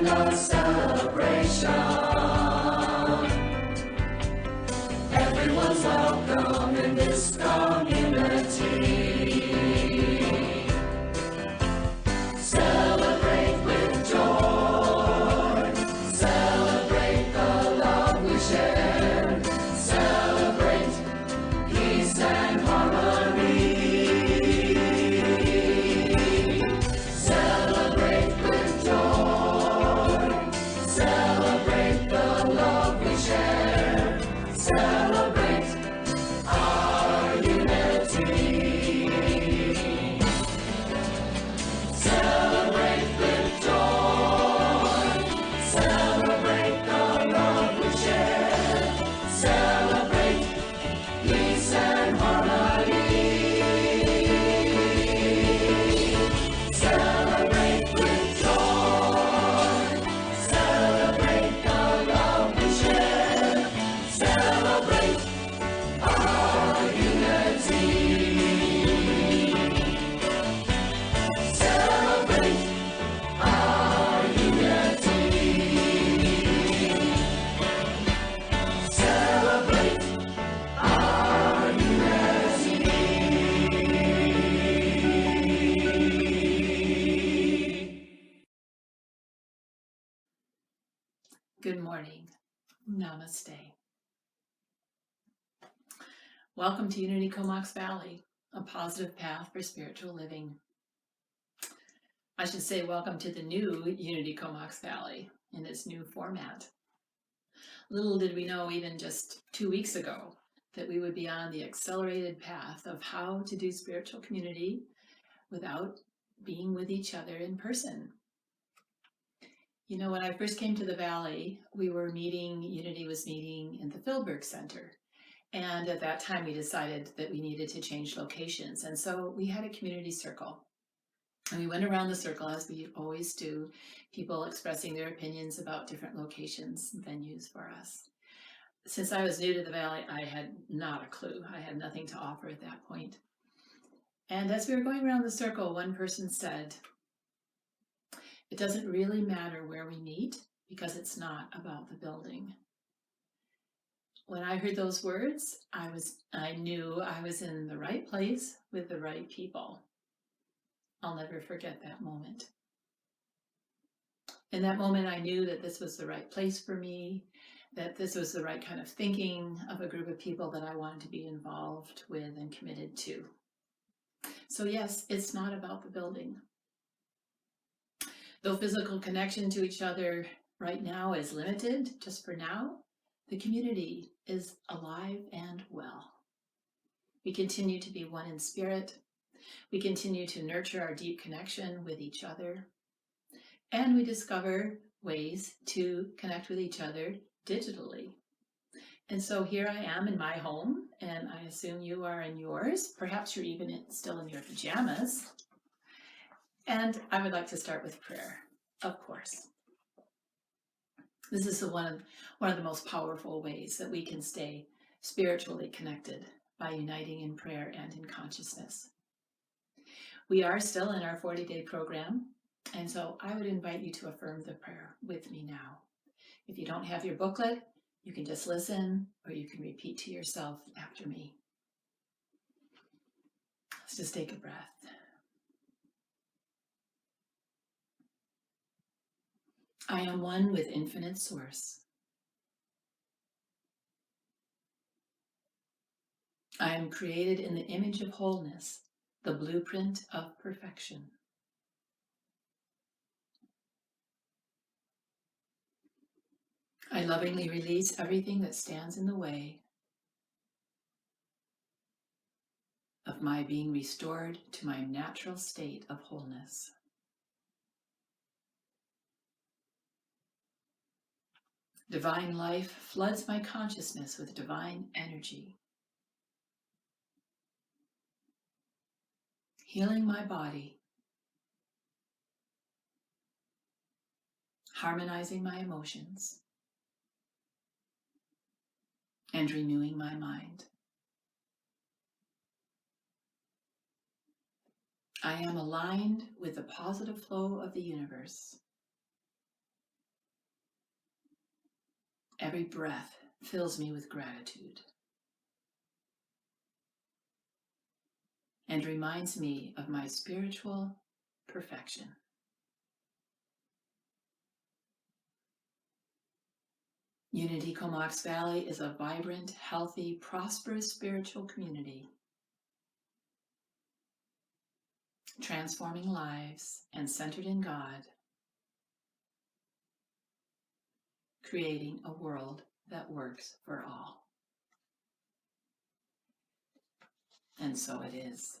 in a celebration. Everyone's welcome in this community. Celebrate with joy. Celebrate the love we share. Celebrate peace and harmony. Celebrate with joy. Celebrate the love we share. Celebrate our unity. Celebrate with joy. Celebrate the love we share. Celebrate peace and harmony. Celebrate with joy. Celebrate the love we share. Celebrate our unity. Celebrate our unity. Celebrate our unity. Good morning. Namaste. Welcome to Unity Comox Valley, a positive path for spiritual living. I should say welcome to the new Unity Comox Valley in its new format. Little did we know even just 2 weeks ago that we would be on the accelerated path of how to do spiritual community without being with each other in person. You know, when I first came to the Valley, Unity was meeting in the Philberg Center. And at that time, we decided that we needed to change locations. And so we had a community circle. And we went around the circle as we always do, people expressing their opinions about different locations and venues for us. Since I was new to the Valley, I had not a clue. I had nothing to offer at that point. And as we were going around the circle, one person said, "It doesn't really matter where we meet because it's not about the building." When I heard those words, I knew I was in the right place with the right people. I'll never forget that moment. In that moment, I knew that this was the right place for me, that this was the right kind of thinking of a group of people that I wanted to be involved with and committed to. So yes, it's not about the building. Though physical connection to each other right now is limited, just for now, the community is alive and well. We continue to be one in spirit. We continue to nurture our deep connection with each other. And we discover ways to connect with each other digitally. And so here I am in my home, and I assume you are in yours. Perhaps you're even still in your pajamas. And I would like to start with prayer, of course. This is one of the most powerful ways that we can stay spiritually connected, by uniting in prayer and in consciousness. We are still in our 40-day program, and so I would invite you to affirm the prayer with me now. If you don't have your booklet, you can just listen, or you can repeat to yourself after me. Let's just take a breath. I am one with infinite source. I am created in the image of wholeness, the blueprint of perfection. I lovingly release everything that stands in the way of my being restored to my natural state of wholeness. Divine life floods my consciousness with divine energy, healing my body, harmonizing my emotions, and renewing my mind. I am aligned with the positive flow of the universe. Every breath fills me with gratitude and reminds me of my spiritual perfection. Unity Comox Valley is a vibrant, healthy, prosperous spiritual community, transforming lives and centered in God, creating a world that works for all. And so it is.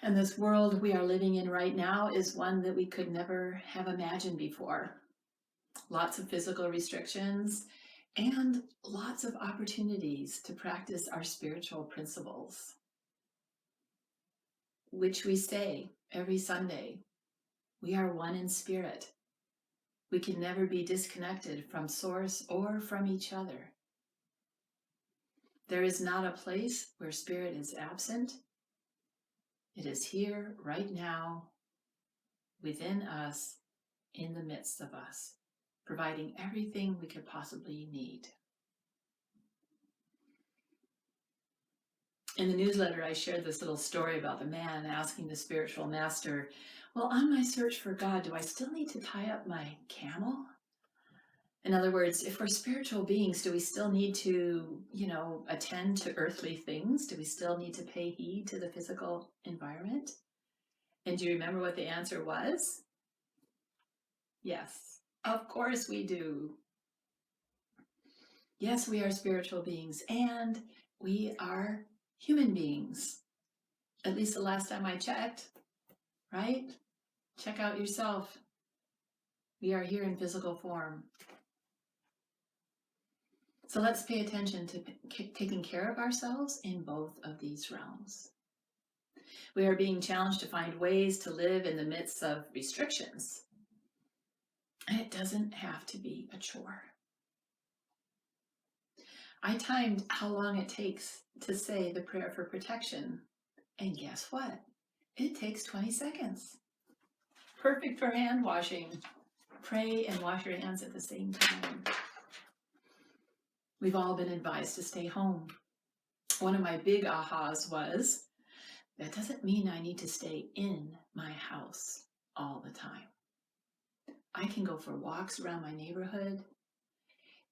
And this world we are living in right now is one that we could never have imagined before. Lots of physical restrictions and lots of opportunities to practice our spiritual principles, which we say every Sunday. We are one in spirit. We can never be disconnected from Source or from each other. There is not a place where spirit is absent. It is here, right now, within us, in the midst of us, providing everything we could possibly need. In the newsletter, I shared this little story about the man asking the spiritual master, well, on my search for God, do I still need to tie up my camel? In other words, if we're spiritual beings, do we still need to, attend to earthly things? Do we still need to pay heed to the physical environment? And do you remember what the answer was? Yes, of course we do. Yes, we are spiritual beings, and we are human beings. At least the last time I checked, right? Check out yourself. We are here in physical form. So let's pay attention to taking care of ourselves in both of these realms. We are being challenged to find ways to live in the midst of restrictions. And it doesn't have to be a chore. I timed how long it takes to say the prayer for protection. And guess what? It takes 20 seconds. Perfect for hand washing. Pray and wash your hands at the same time. We've all been advised to stay home. One of my big ahas was, that doesn't mean I need to stay in my house all the time. I can go for walks around my neighborhood.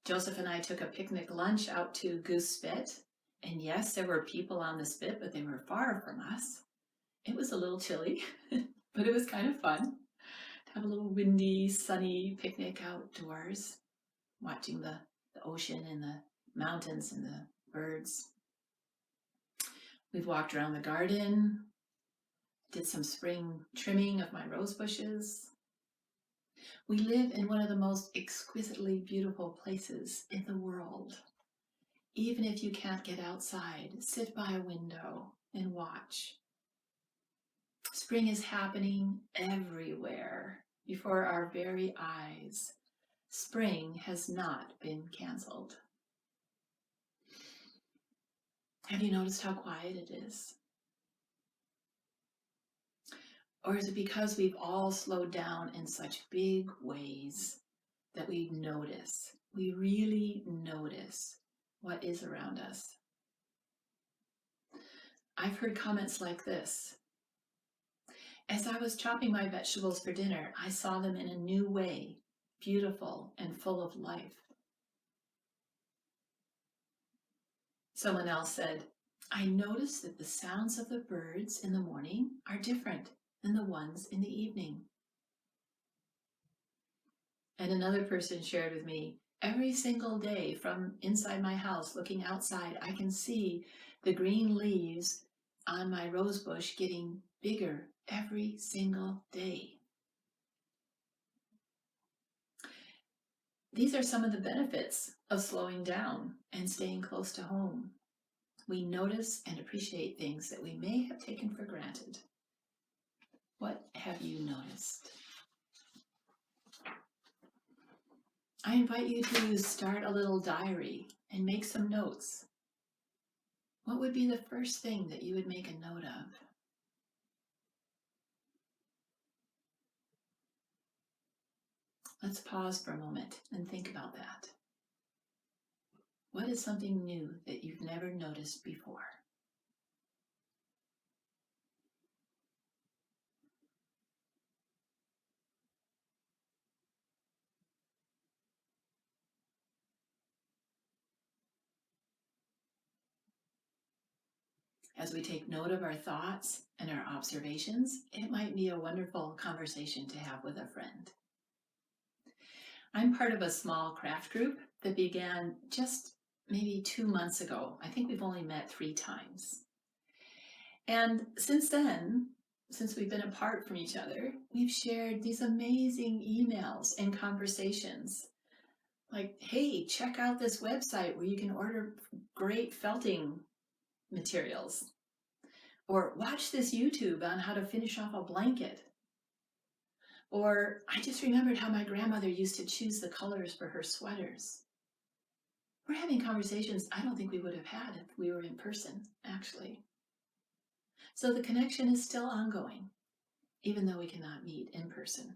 Joseph and I took a picnic lunch out to Goose Spit. And yes, there were people on the spit, but they were far from us. It was a little chilly, but it was kind of fun to have a little windy, sunny picnic outdoors, watching the ocean and the mountains and the birds. We've walked around the garden, did some spring trimming of my rose bushes. We live in one of the most exquisitely beautiful places in the world. Even if you can't get outside, sit by a window and watch. Spring is happening everywhere before our very eyes. Spring has not been canceled. Have you noticed how quiet it is? Or is it because we've all slowed down in such big ways that we really notice what is around us? I've heard comments like this. As I was chopping my vegetables for dinner, I saw them in a new way, beautiful and full of life. Someone else said, I noticed that the sounds of the birds in the morning are different than the ones in the evening. And another person shared with me, every single day from inside my house, looking outside, I can see the green leaves on my rose bush getting bigger every single day. These are some of the benefits of slowing down and staying close to home. We notice and appreciate things that we may have taken for granted. What have you noticed? I invite you to start a little diary and make some notes. What would be the first thing that you would make a note of? Let's pause for a moment and think about that. What is something new that you've never noticed before? As we take note of our thoughts and our observations, it might be a wonderful conversation to have with a friend. I'm part of a small craft group that began just maybe 2 months ago. I think we've only met 3 times. And since then, since we've been apart from each other, we've shared these amazing emails and conversations. Like, hey, check out this website where you can order great felting materials. Or watch this YouTube on how to finish off a blanket. Or I just remembered how my grandmother used to choose the colors for her sweaters. We're having conversations I don't think we would have had if we were in person, actually. So the connection is still ongoing, even though we cannot meet in person.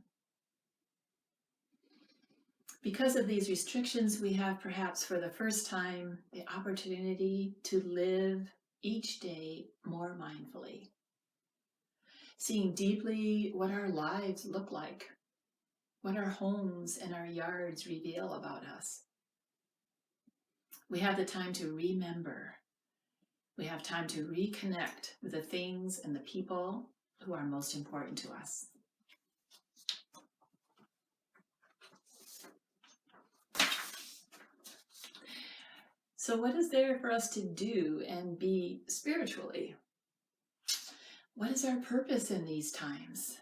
Because of these restrictions, we have perhaps for the first time the opportunity to live each day more mindfully, seeing deeply what our lives look like, what our homes and our yards reveal about us. We have the time to remember. We have time to reconnect with the things and the people who are most important to us. So what is there for us to do and be spiritually? What is our purpose in these times?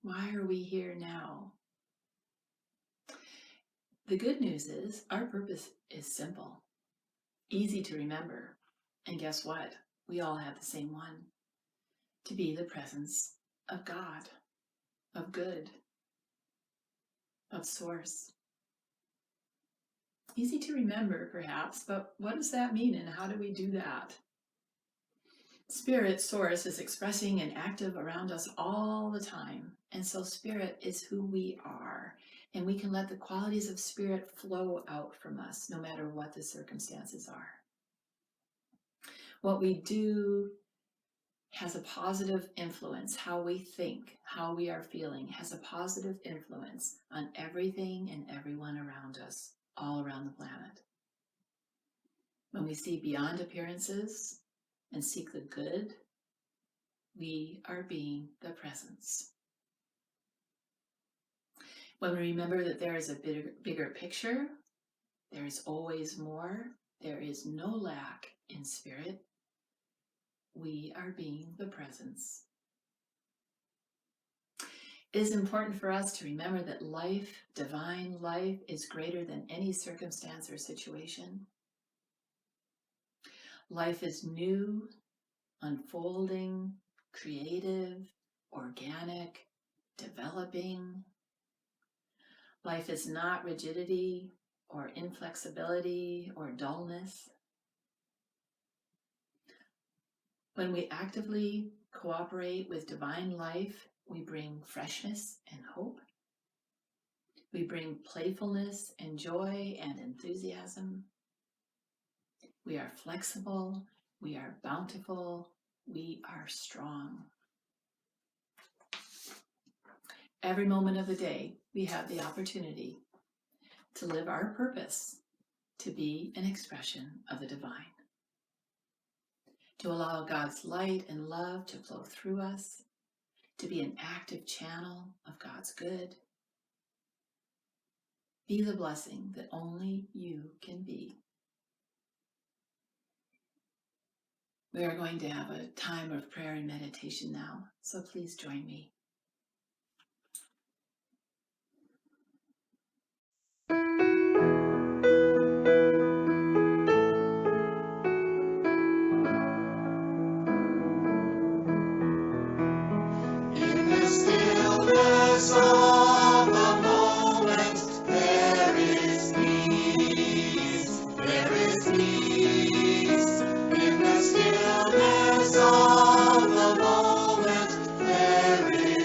Why are we here now? The good news is our purpose is simple, easy to remember. And guess what? We all have the same one. To be the presence of God, of good, of source. Easy to remember, perhaps, but what does that mean and how do we do that? Spirit, source, is expressing and active around us all the time. And so spirit is who we are. And we can let the qualities of spirit flow out from us, no matter what the circumstances are. What we do has a positive influence. How we think, how we are feeling, has a positive influence on everything and everyone around us, all around the planet. When we see beyond appearances and seek the good, we are being the presence. When we remember that there is a bigger picture, there is always more, there is no lack in spirit, we are being the presence. It is important for us to remember that life, divine life, is greater than any circumstance or situation. Life is new, unfolding, creative, organic, developing. Life is not rigidity or inflexibility or dullness. When we actively cooperate with divine life, we bring freshness and hope. We bring playfulness and joy and enthusiasm. We are flexible, we are bountiful, we are strong. Every moment of the day, we have the opportunity to live our purpose, to be an expression of the divine, to allow God's light and love to flow through us, to be an active channel of God's good. Be the blessing that only you can be. We are going to have a time of prayer and meditation now, so please join me. In the stillness of the moment, there is peace. There is peace. In the stillness of the moment, there is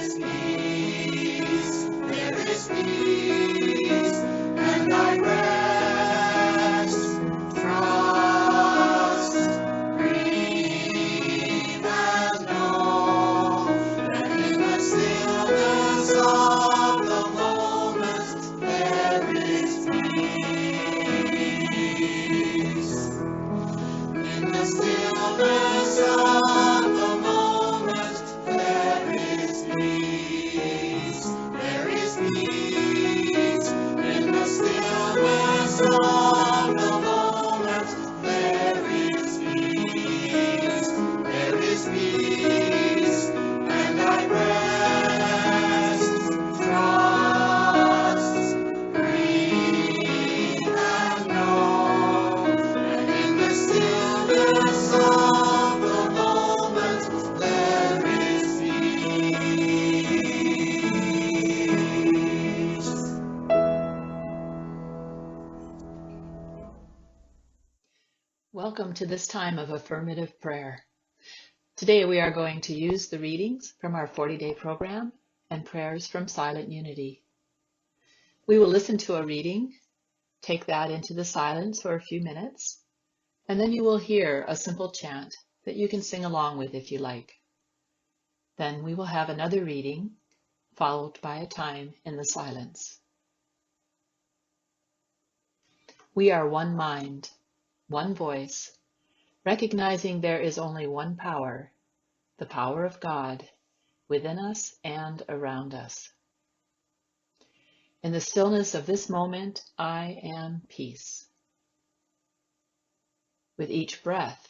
Welcome to this time of affirmative prayer. Today we are going to use the readings from our 40-day program and prayers from Silent Unity. We will listen to a reading, take that into the silence for a few minutes, and then you will hear a simple chant that you can sing along with if you like. Then we will have another reading, followed by a time in the silence. We are one mind, one voice, recognizing there is only one power, the power of God, within us and around us. In the stillness of this moment, I am peace. With each breath,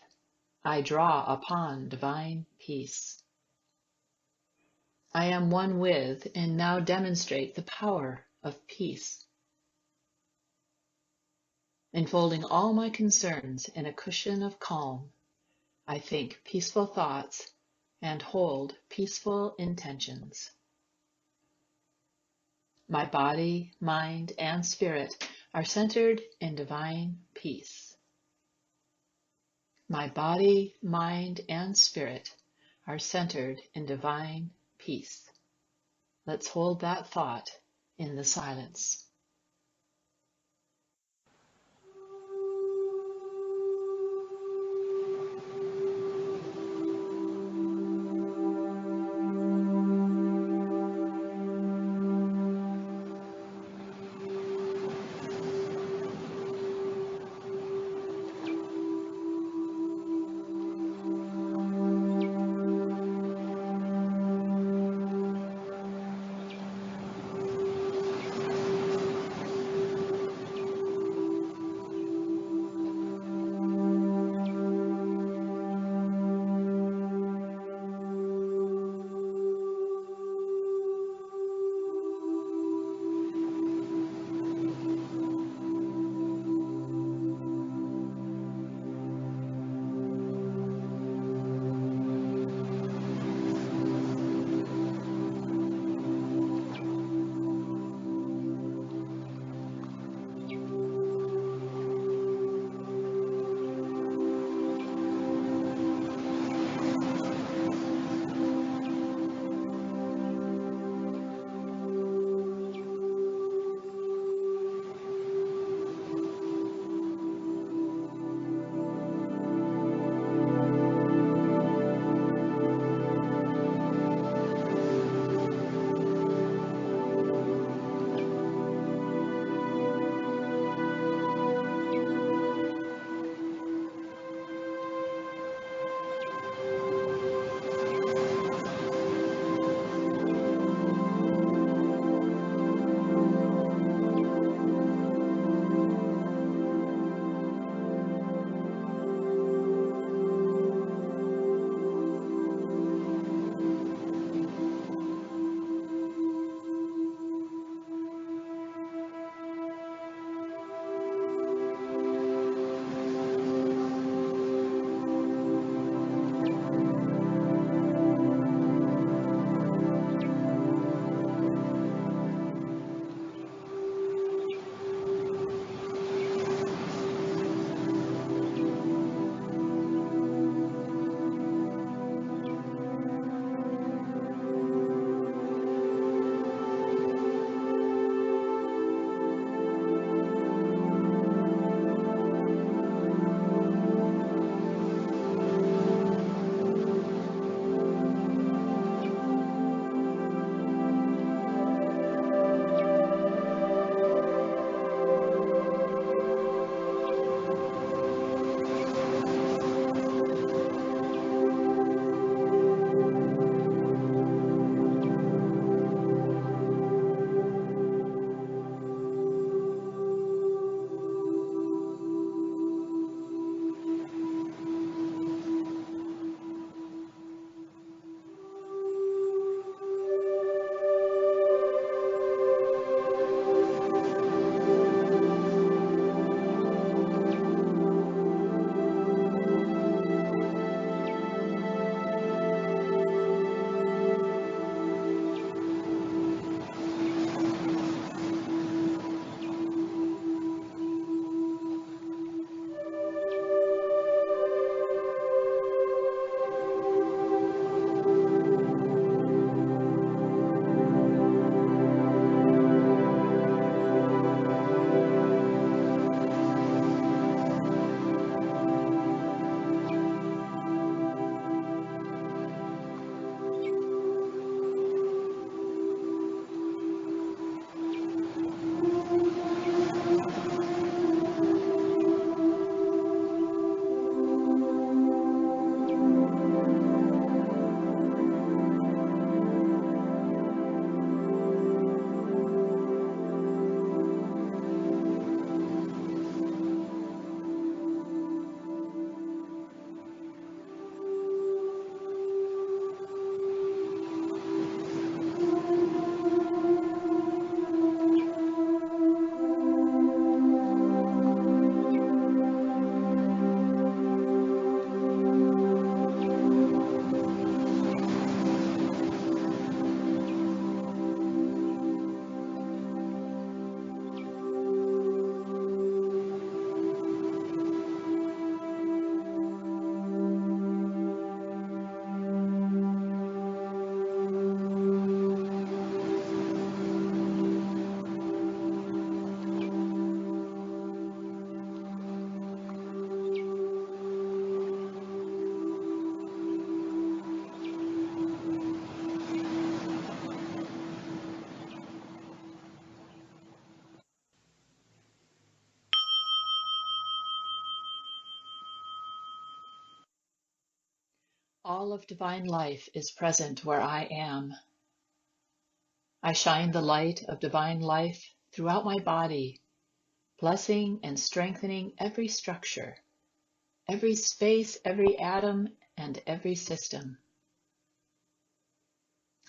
I draw upon divine peace. I am one with and now demonstrate the power of peace. Enfolding all my concerns in a cushion of calm, I think peaceful thoughts and hold peaceful intentions. My body, mind, and spirit are centered in divine peace. My body, mind, and spirit are centered in divine peace. Let's hold that thought in the silence. All of divine life is present where I am. I shine the light of divine life throughout my body, blessing and strengthening every structure, every space, every atom, and every system.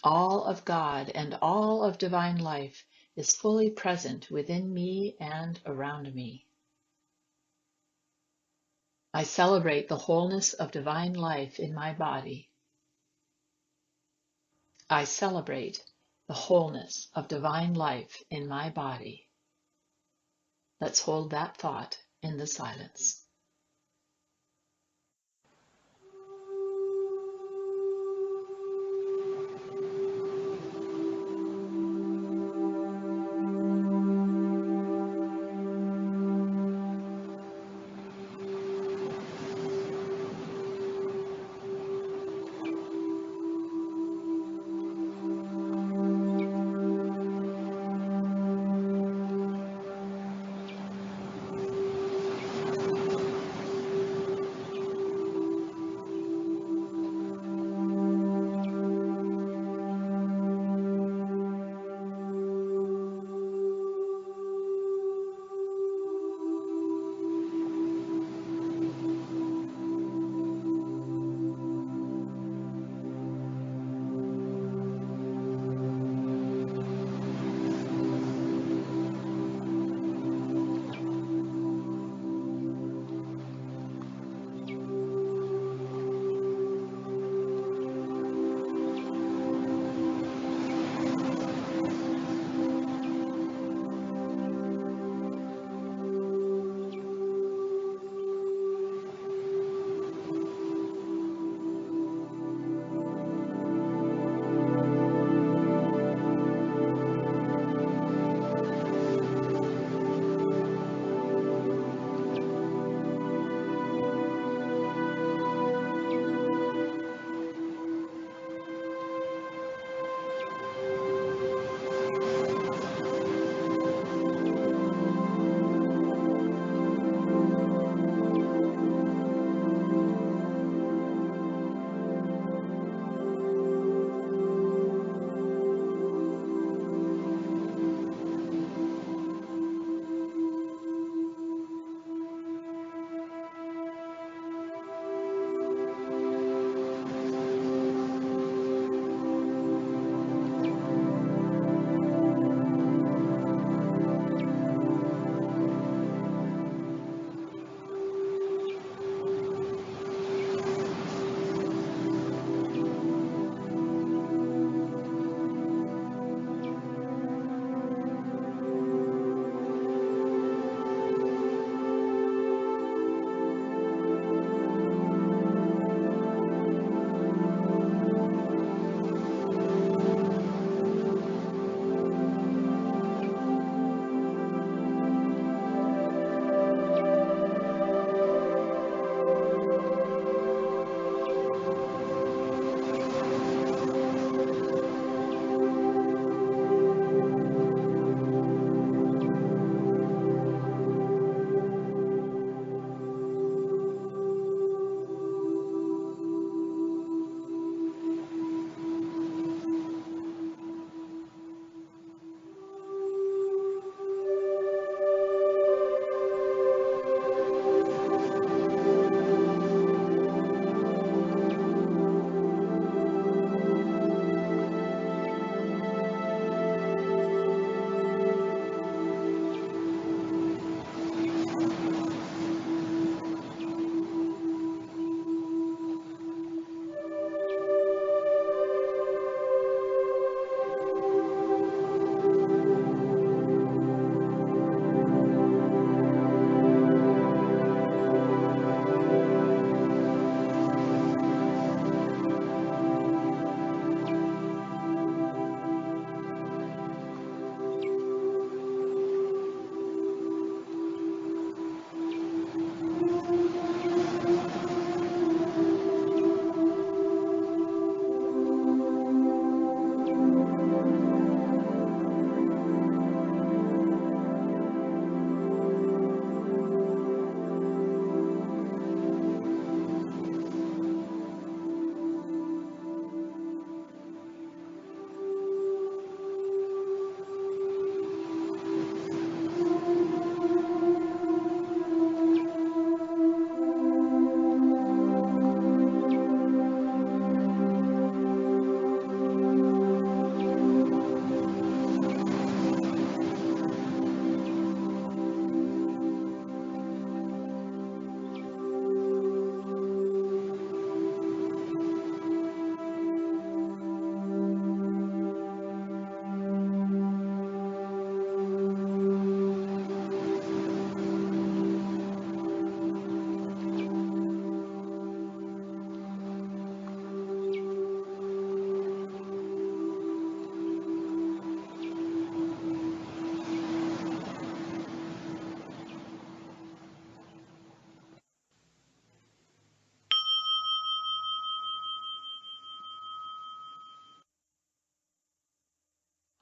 All of God and all of divine life is fully present within me and around me. I celebrate the wholeness of divine life in my body. I celebrate the wholeness of divine life in my body. Let's hold that thought in the silence.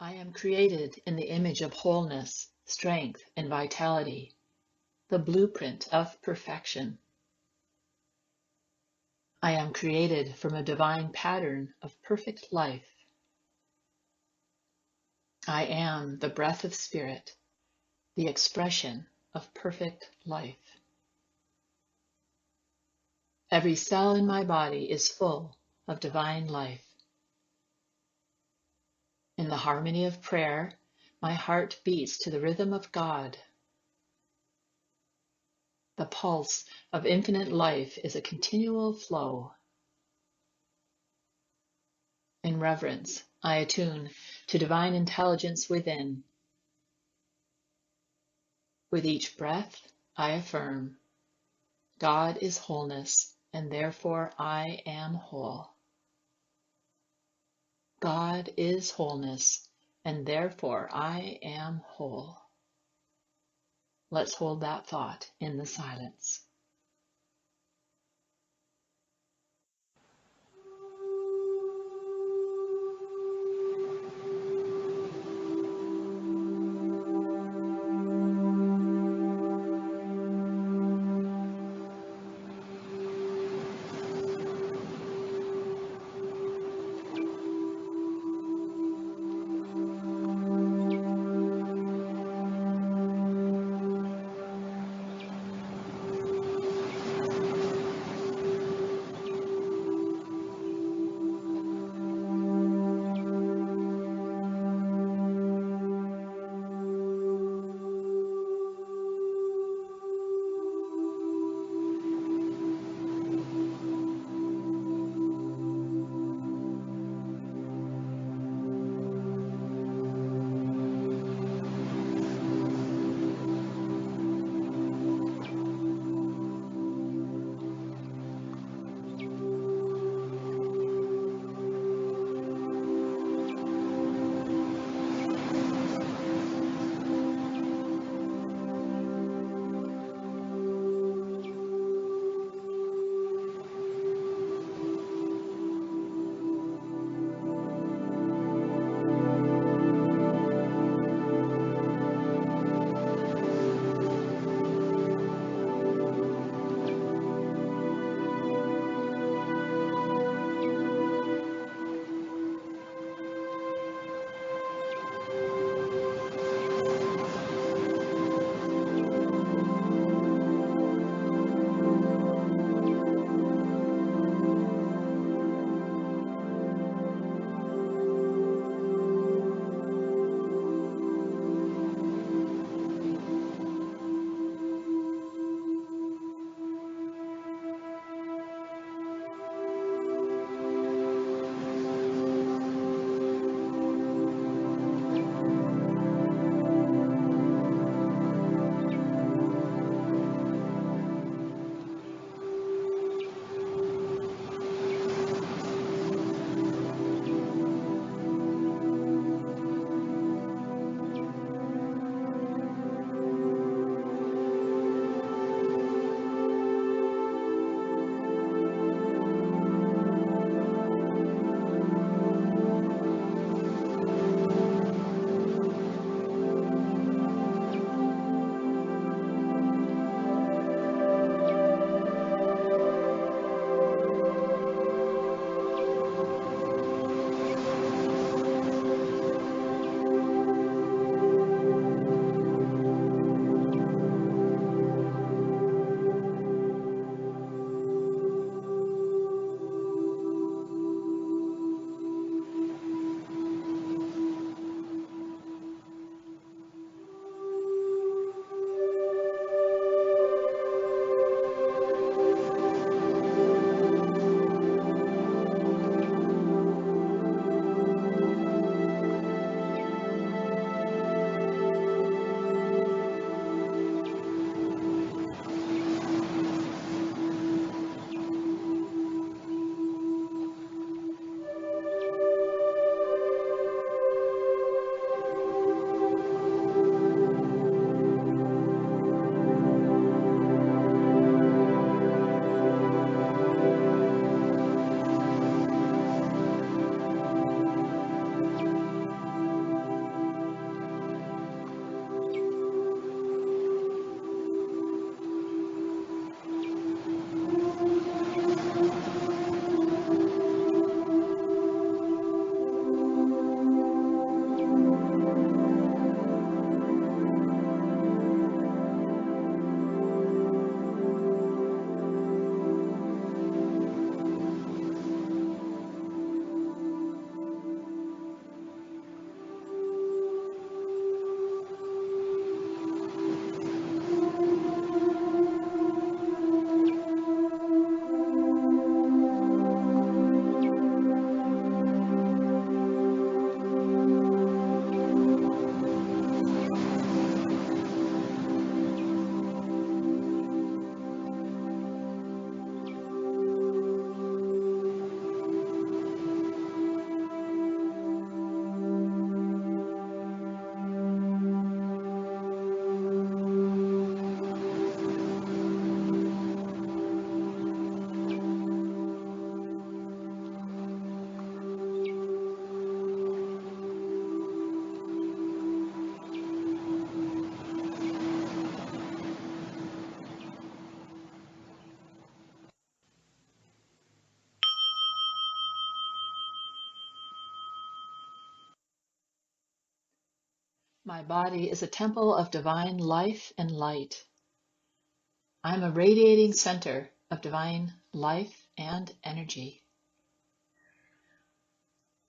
I am created in the image of wholeness, strength, and vitality, the blueprint of perfection. I am created from a divine pattern of perfect life. I am the breath of spirit, the expression of perfect life. Every cell in my body is full of divine life. In the harmony of prayer, my heart beats to the rhythm of God. The pulse of infinite life is a continual flow. In reverence, I attune to divine intelligence within. With each breath, I affirm, God is wholeness, and therefore I am whole. God is wholeness, and therefore I am whole. Let's hold that thought in the silence. My body is a temple of divine life and light. I'm a radiating center of divine life and energy.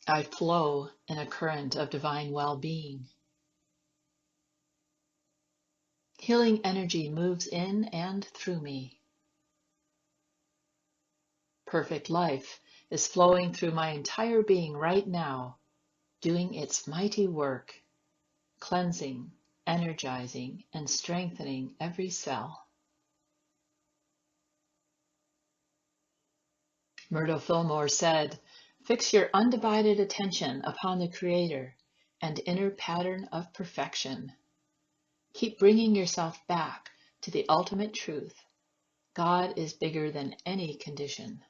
I flow in a current of divine well-being. Healing energy moves in and through me. Perfect life is flowing through my entire being right now, doing its mighty work, cleansing, energizing, and strengthening every cell. Murdo Fillmore said, "Fix your undivided attention upon the Creator and inner pattern of perfection. Keep bringing yourself back to the ultimate truth. God is bigger than any condition.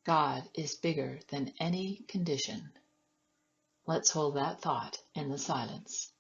God is bigger than any condition." Let's hold that thought in the silence.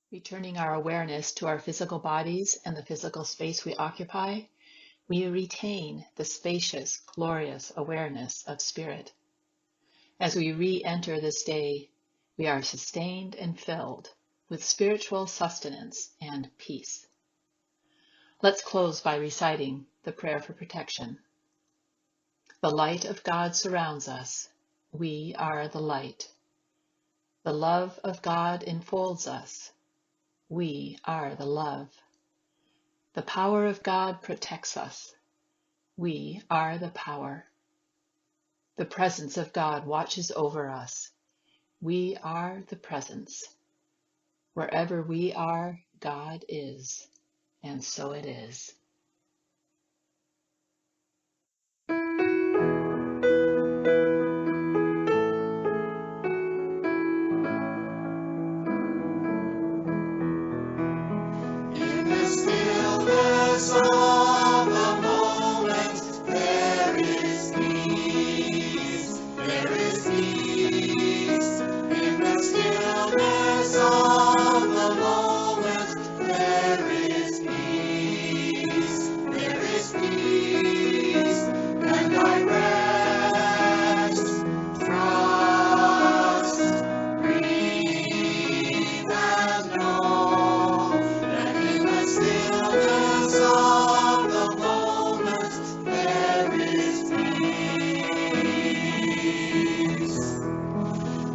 Returning our awareness to our physical bodies and the physical space we occupy, we retain the spacious, glorious awareness of spirit. As we re-enter this day, we are sustained and filled with spiritual sustenance and peace. Let's close by reciting the prayer for protection. The light of God surrounds us. We are the light. The love of God enfolds us. We are the love. The power of God protects us. We are the power. The presence of God watches over us. We are the presence. Wherever we are, God is, and so it is. In the stillness of the moment, there is peace. There is peace. In the stillness of the moment, there is peace. There is peace. And I rest, trust, breathe, and know that in the stillness of the moment there is peace.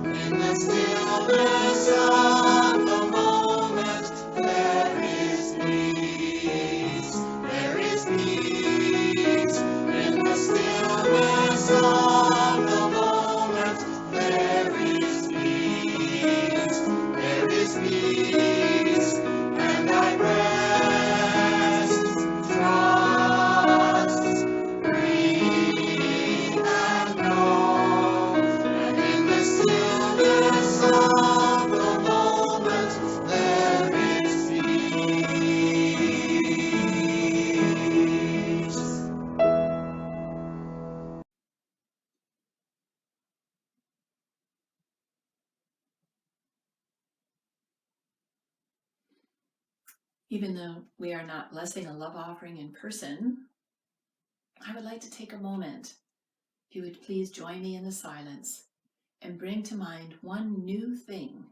In the stillness of the moment there is peace. There is peace. In the stillness of the moment there is peace. There is peace. And I rest, trust, breathe, and know that in the stillness of the moment there is peace. Even though we are not blessing a love offering in person, I would like to take a moment. If you would please join me in the silence and bring to mind one new thing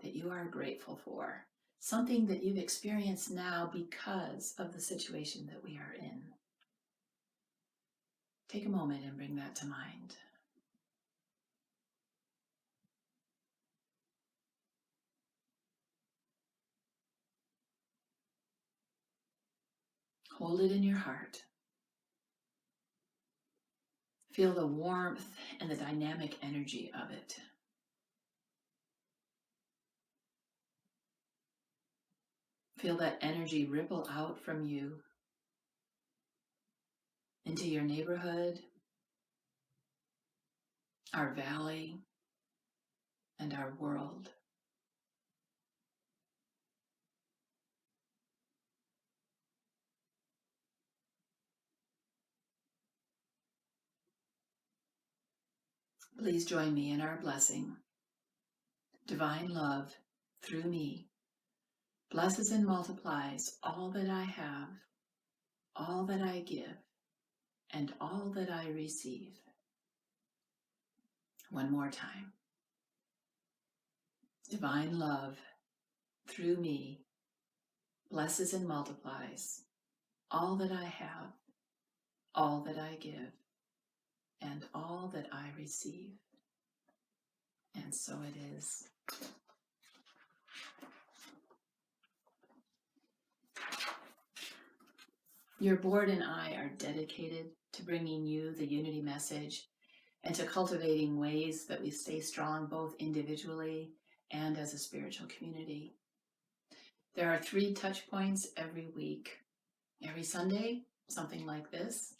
that you are grateful for, something that you've experienced now because of the situation that we are in. Take a moment and bring that to mind. Hold it in your heart. Feel the warmth and the dynamic energy of it. Feel that energy ripple out from you into your neighborhood, our valley, and our world. Please join me in our blessing. Divine love, through me, blesses and multiplies all that I have, all that I give, and all that I receive. One more time. Divine love, through me, blesses and multiplies all that I have, all that I give, and all that I receive. And so it is. Your board and I are dedicated to bringing you the unity message and to cultivating ways that we stay strong both individually and as a spiritual community. There are 3 touch points every week. Every Sunday, something like this.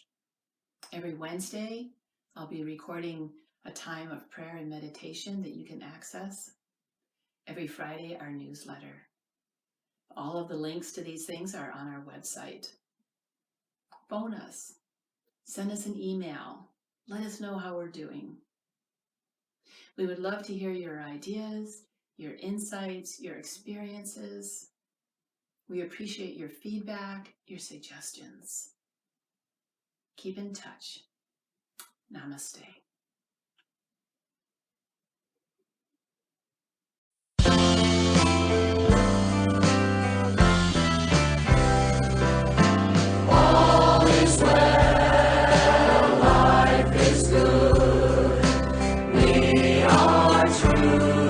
Every Wednesday, I'll be recording a time of prayer and meditation that you can access. Every Friday, our newsletter. All of the links to these things are on our website. Phone us. Send us an email. Let us know how we're doing. We would love to hear your ideas, your insights, your experiences. We appreciate your feedback, your suggestions. Keep in touch. Namaste. All is well, life is good. We are true.